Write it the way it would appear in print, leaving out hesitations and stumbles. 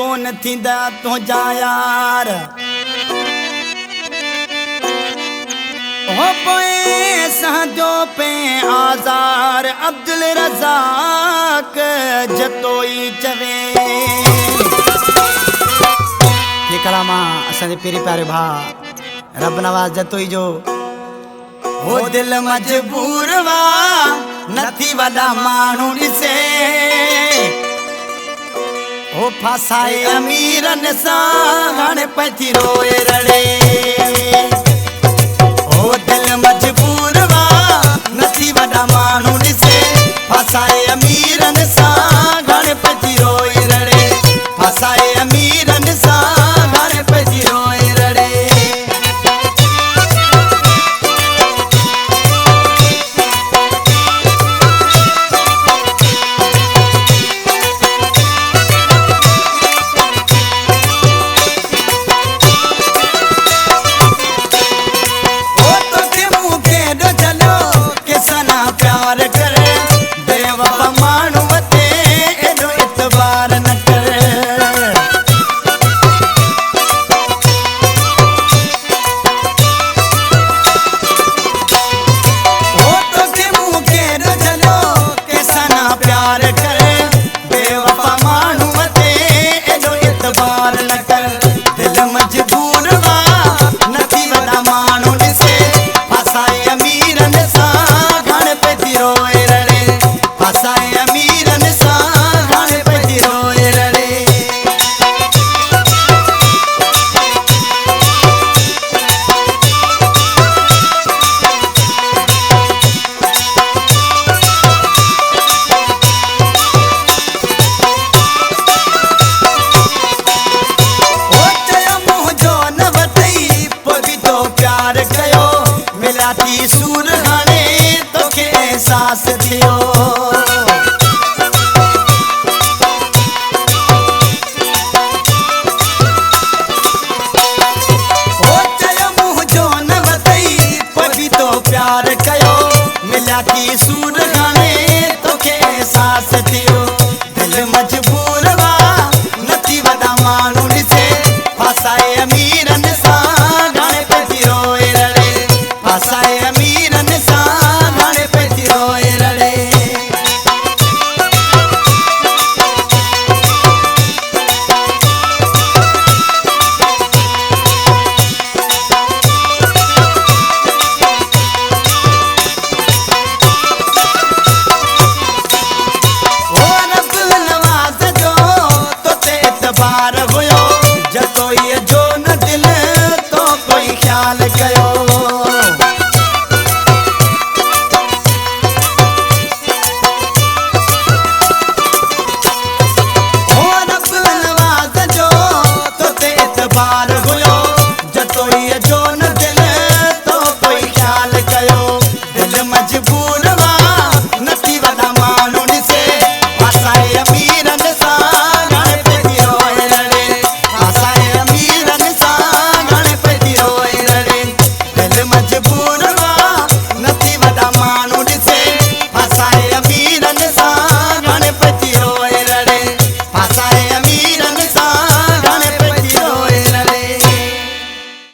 कोन थींदा तुंहिंजा यार हो पोए सहजो पे आज़ार अब्दुल रज़ाक जतोई चवे ये कलामा असांजे पेरी प्यारे भा रब नवाज़ जतोई जो हो दिल मजबूर वा नथी वॾा माण्हू ॾिसे हो फासाए अमीरन सां हाणे पथी रोए रड़े हो दिल मजबूर वा नथी वॾा माण्हू ॾिसे फासाए अमीरन सां हाणे पथी रोए रड़े फासाए अमीरन सां हाणे पथी रोए रड़े सूर हाणे तोखे एहसास थियो हो चयो मुंहुं जो न वतई पोइ बि तो प्यार कयो मिलिया थी सूर हाणे तोखे एहसास थियो दिल मजबूर वा नथी वॾा माण्हू ॾिसे फासाए अमीरन सां हाणे पथी रोए रड़े फासाए अमीरन सां हाणे पथी रोए रड़े हो रब नवाज़ जो तोते एतबार हुयो जतोई जो न दिल तो कोई ख्याल कयो बार